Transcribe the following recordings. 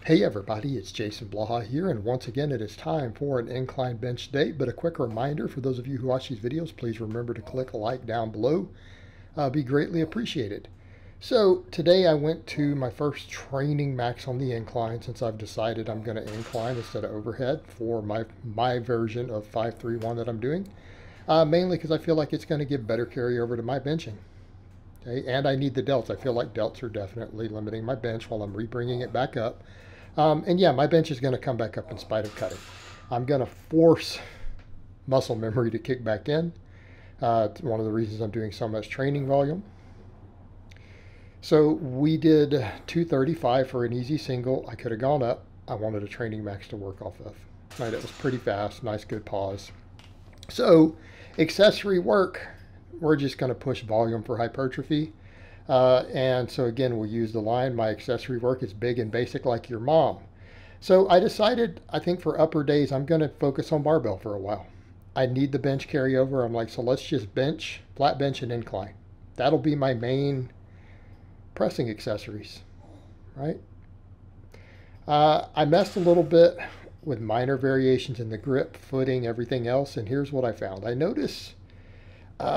Hey everybody, it's Jason Blaha here, and once again it is time for an incline bench day. But a quick reminder for those of you who watch these videos, please remember to click a like down below. Be greatly appreciated. So today I went to my first training max on the incline, since I've decided I'm going to incline instead of overhead for my version of 5-3-1 that I'm doing. Mainly because I feel like it's going to give better carryover to my benching. Okay? And I need the delts. I feel like delts are definitely limiting my bench while I'm rebringing it back up. And yeah, my bench is going to come back up in spite of cutting. I'm going to force muscle memory to kick back in. It's one of the reasons I'm doing so much training volume. So we did 235 for an easy single. I could have gone up. I wanted a training max to work off of. Right, it was pretty fast, nice good pause. So accessory work, we're just going to push volume for hypertrophy. And so again, we'll use the line, my accessory work is big and basic like your mom. So I decided, I think for upper days, I'm going to focus on barbell for a while. I need the bench carryover. I'm like, so let's just bench, flat bench and incline. That'll be my main pressing accessories, right? I messed a little bit with minor variations in the grip, footing, everything else. And here's what I found. I notice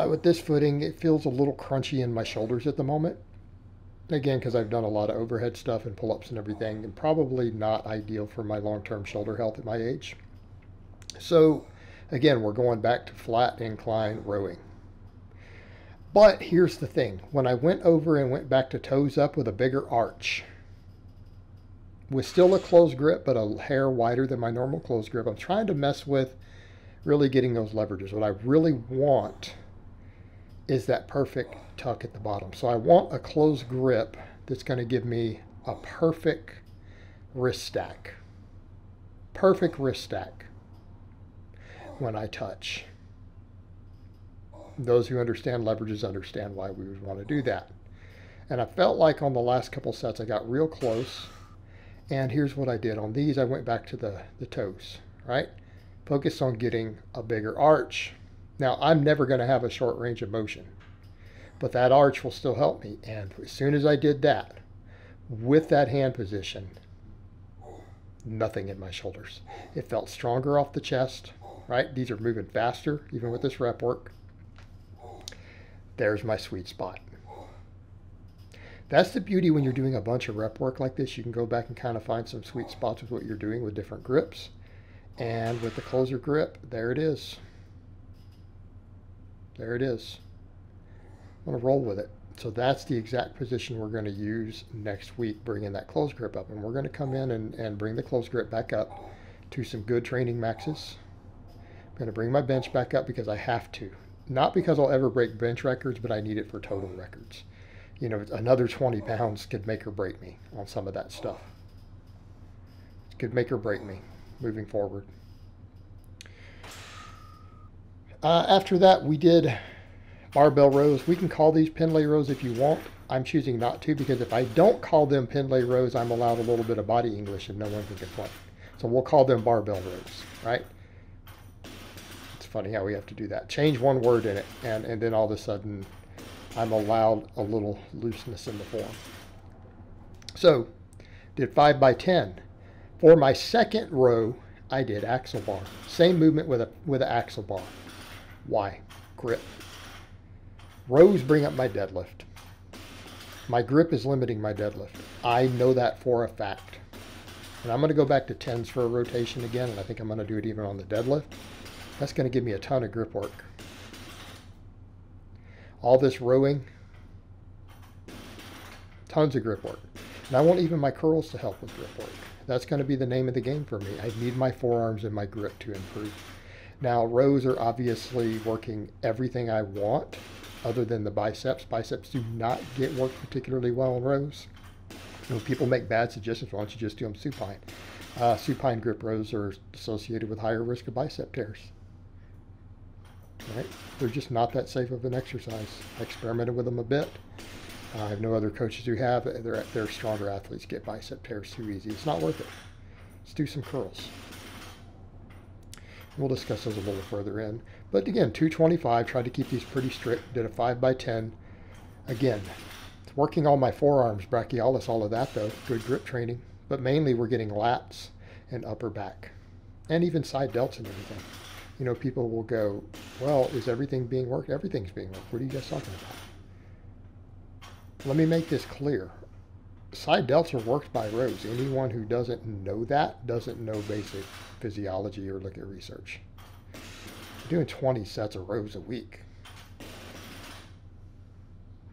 with this footing, it feels a little crunchy in my shoulders at the moment. Again, because I've done a lot of overhead stuff and pull-ups and everything, and probably not ideal for my long-term shoulder health at my age. So again, we're going back to flat incline rowing. But here's the thing. When I went over and went back to toes up with a bigger arch, with still a closed grip, but a hair wider than my normal closed grip, I'm trying to mess with really getting those leverages. What I really want is that perfect tuck at the bottom. So I want a closed grip that's going to give me a perfect wrist stack. Perfect wrist stack when I touch. Those who understand leverages understand why we would want to do that. And I felt like on the last couple sets I got real close. And here's what I did. On these I went back to the toes, right? Focus on getting a bigger arch. Now, I'm never going to have a short range of motion, but that arch will still help me. And as soon as I did that, with that hand position, nothing in my shoulders. It felt stronger off the chest, right? These are moving faster, even with this rep work. There's my sweet spot. That's the beauty when you're doing a bunch of rep work like this. You can go back and kind of find some sweet spots with what you're doing with different grips. And with the closer grip, there it is. There it is. I'm going to roll with it. So that's the exact position we're going to use next week, bringing that close grip up. And we're going to come in and bring the close grip back up to some good training maxes. I'm going to bring my bench back up because I have to. Not because I'll ever break bench records, but I need it for total records. You know, another 20 pounds could make or break me on some of that stuff. It could make or break me moving forward. After that, we did barbell rows. We can call these Pendlay rows if you want. I'm choosing not to, because if I don't call them Pendlay rows, I'm allowed a little bit of body English and no one can complain. So we'll call them barbell rows, right? It's funny how we have to do that. Change one word in it, and then all of a sudden I'm allowed a little looseness in the form. So, did 5 by 10. For my second row, I did axle bar. Same movement with an axle bar. Why? Grip. Rows bring up my deadlift. My grip is limiting my deadlift. I know that for a fact. And I'm going to go back to 10s for a rotation again, and I think I'm going to do it even on the deadlift. That's going to give me a ton of grip work. All this rowing, tons of grip work. And I want even my curls to help with grip work. That's going to be the name of the game for me. I need my forearms and my grip to improve. Now, rows are obviously working everything I want other than the biceps. Biceps do not get worked particularly well in rows. When people make bad suggestions, why don't you just do them supine? Supine grip rows are associated with higher risk of bicep tears. Right? They're just not that safe of an exercise. I experimented with them a bit. I have no other coaches who have. They're stronger athletes get bicep tears too easy. It's not worth it. Let's do some curls. We'll discuss those a little further in. But again, 225, tried to keep these pretty strict. Did a 5 by 10. Again, working on my forearms, brachialis, all of that though. Good grip training. but mainly we're getting lats and upper back, and even side delts and everything. You know, people will go, well, is everything being worked? Everything's being worked. What are you guys talking about? Let me make this clear. Side delts are worked by rows. Anyone who doesn't know that doesn't know basic physiology or look at research. I'm doing 20 sets of rows a week.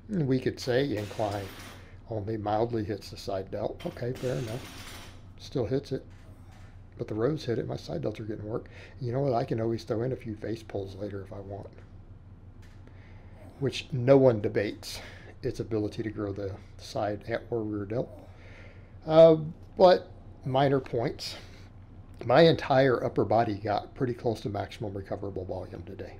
And we could say incline only mildly hits the side delt. Okay, fair enough. Still hits it. But the rows hit it. My side delts are getting work. You know what? I can always throw in a few face pulls later if I want. Which no one debates its ability to grow the side or rear delt. But minor points. My entire upper body got pretty close to maximum recoverable volume today.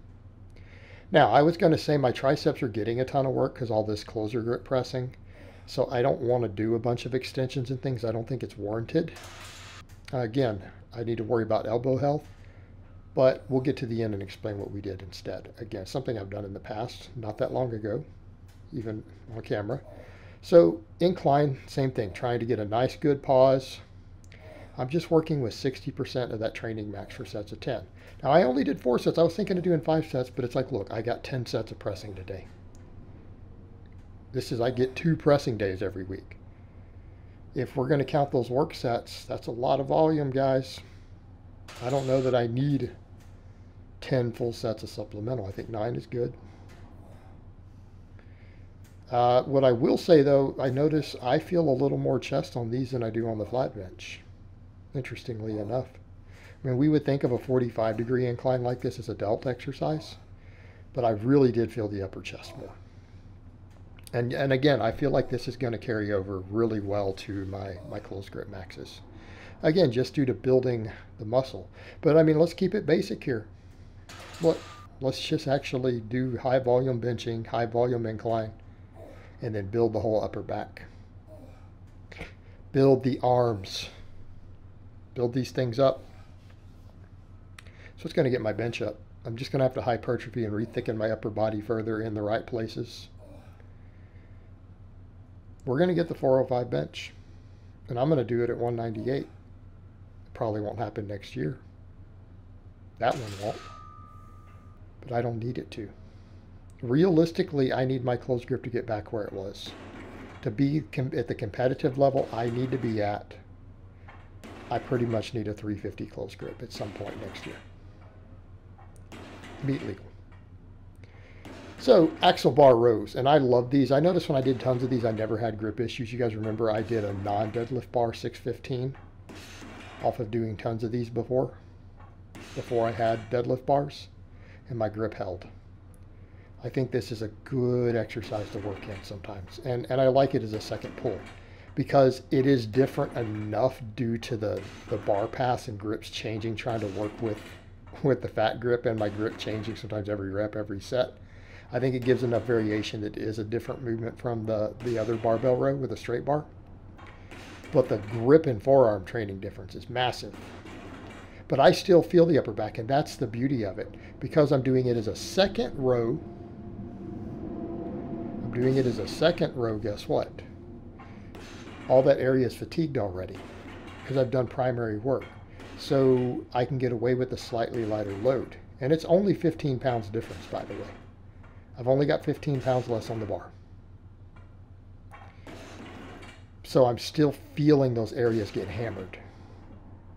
Now, I was going to say my triceps are getting a ton of work because all this closer grip pressing. So I don't want to do a bunch of extensions and things. I don't think it's warranted. Again, I need to worry about elbow health, but we'll get to the end and explain what we did instead. Again, something I've done in the past, not that long ago, even on camera. So incline, same thing, trying to get a nice good pause. I'm just working with 60% of that training max for sets of 10. Now I only did 4 sets. I was thinking of doing 5 sets, but it's like, look, I got 10 sets of pressing today. I get 2 pressing days every week. If we're going to count those work sets, that's a lot of volume, guys. I don't know that I need 10 full sets of supplemental. I think 9 is good. What I will say, though, I notice I feel a little more chest on these than I do on the flat bench, interestingly enough. I mean, we would think of a 45-degree incline like this as a delt exercise, but I really did feel the upper chest more. And again, I feel like this is going to carry over really well to my close grip maxes. Again, just due to building the muscle. But I mean, let's keep it basic here. Let's just actually do high volume benching, high volume incline, and then build the whole upper back. Build the arms. Build these things up. So it's going to get my bench up. I'm just going to have to hypertrophy and re-thicken my upper body further in the right places. We're going to get the 405 bench, and I'm going to do it at 198. It probably won't happen next year. That one won't, but I don't need it to. Realistically, I need my close grip to get back where it was. To be at the competitive level I need to be at, I pretty much need a 350 close grip at some point next year. Meet legal. So, axle bar rows, and I love these. I noticed when I did tons of these, I never had grip issues. You guys remember I did a non-deadlift bar 615 off of doing tons of these before I had deadlift bars, and my grip held. I think this is a good exercise to work in sometimes, and I like it as a second pull because it is different enough due to the bar pass and grips changing, trying to work with the fat grip and my grip changing sometimes every rep, every set. I think it gives enough variation that it is a different movement from the other barbell row with a straight bar. But the grip and forearm training difference is massive. But I still feel the upper back, and that's the beauty of it. Because I'm doing it as a second row, guess what? All that area is fatigued already because I've done primary work. So I can get away with a slightly lighter load. And it's only 15 pounds difference, by the way. I've only got 15 pounds less on the bar. So I'm still feeling those areas get hammered.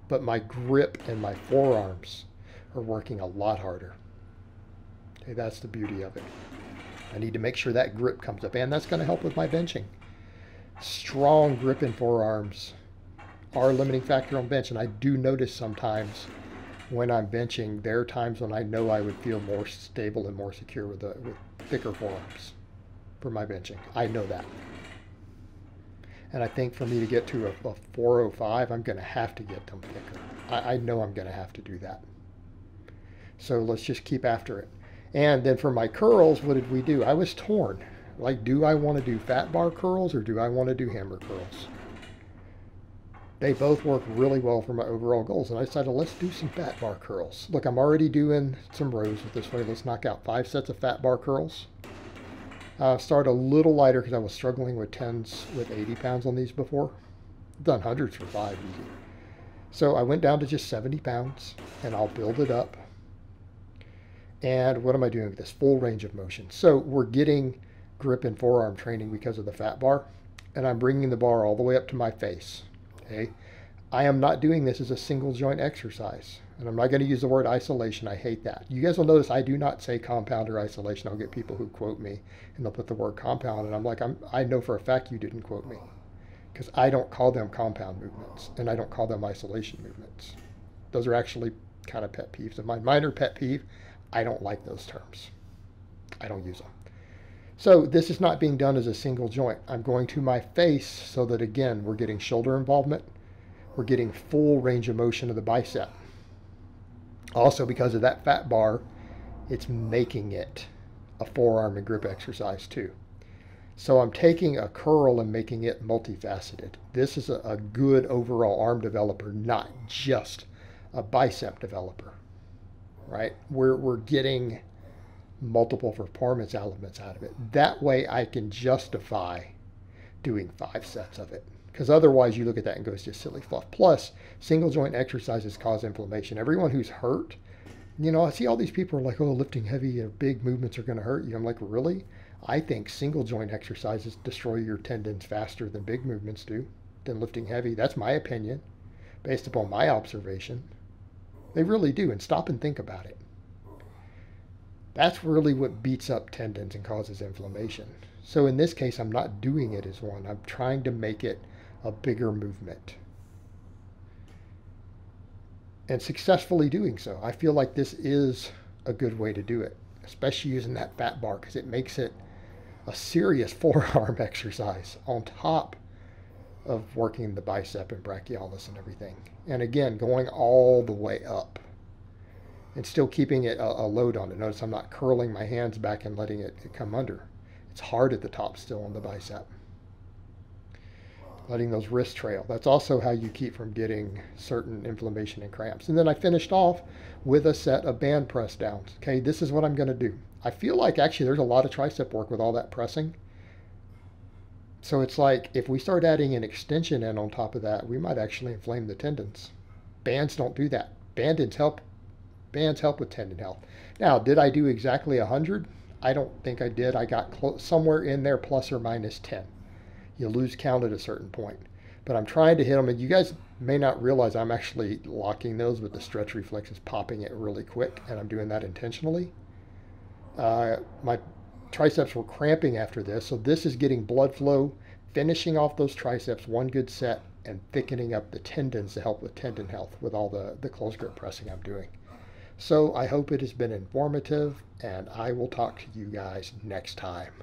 But my grip and my forearms are working a lot harder. Okay, that's the beauty of it. I need to make sure that grip comes up, and that's going to help with my benching. Strong grip in forearms are a limiting factor on bench, and I do notice sometimes when I'm benching, there are times when I know I would feel more stable and more secure with thicker forearms for my benching. I know that. And I think for me to get to a 405, I'm going to have to get them thicker. I know I'm going to have to do that. So let's just keep after it. And then for my curls, what did we do? I was torn. Like, do I want to do fat bar curls or do I want to do hammer curls? They both work really well for my overall goals. And I decided, let's do some fat bar curls. Look, I'm already doing some rows with this way. Let's knock out 5 sets of fat bar curls. Start a little lighter because I was struggling with 10s with 80 pounds on these before. I've done hundreds for 5 easy. So I went down to just 70 pounds, and I'll build it up. And what am I doing with this? Full range of motion. So we're getting grip and forearm training because of the fat bar, and I'm bringing the bar all the way up to my face. Okay, I am not doing this as a single joint exercise, and I'm not going to use the word isolation. I hate that. You guys will notice I do not say compound or isolation. I'll get people who quote me, and they'll put the word compound, and I'm like, I know for a fact you didn't quote me, because I don't call them compound movements, and I don't call them isolation movements. Those are actually kind of pet peeves of mine. Minor pet peeve. I don't like those terms. I don't use them. So this is not being done as a single joint. I'm going to my face so that, again, we're getting shoulder involvement. We're getting full range of motion of the bicep. Also, because of that fat bar, it's making it a forearm and grip exercise too. So I'm taking a curl and making it multifaceted. This is a good overall arm developer, not just a bicep developer, right? We're getting multiple performance elements out of it. That way I can justify doing 5 sets of it. Because otherwise you look at that and go, it's just silly fluff. Plus, single joint exercises cause inflammation. Everyone who's hurt, you know, I see all these people are like, oh, lifting heavy or big movements are going to hurt you. I'm like, really? I think single joint exercises destroy your tendons faster than big movements do, than lifting heavy. That's my opinion, based upon my observation. They really do. And stop and think about it. That's really what beats up tendons and causes inflammation. So in this case, I'm not doing it as one. I'm trying to make it a bigger movement. And successfully doing so. I feel like this is a good way to do it, especially using that fat bar, because it makes it a serious forearm exercise on top of working the bicep and brachialis and everything. And again, going all the way up and still keeping it a load on it. Notice I'm not curling my hands back and letting it come under. It's hard at the top still on the bicep. Letting those wrists trail. That's also how you keep from getting certain inflammation and cramps. And then I finished off with a set of band press downs. Okay, this is what I'm going to do. I feel like actually there's a lot of tricep work with all that pressing. So it's like if we start adding an extension in on top of that, we might actually inflame the tendons. Bands don't do that. Bands help with tendon health. Now, did I do exactly 100? I don't think I did. I got somewhere in there plus or minus 10. You lose count at a certain point. But I'm trying to hit them, and you guys may not realize I'm actually locking those, but the stretch reflex is popping it really quick, and I'm doing that intentionally. My triceps were cramping after this, so this is getting blood flow, finishing off those triceps, one good set, and thickening up the tendons to help with tendon health with all the close grip pressing I'm doing. So I hope it has been informative, and I will talk to you guys next time.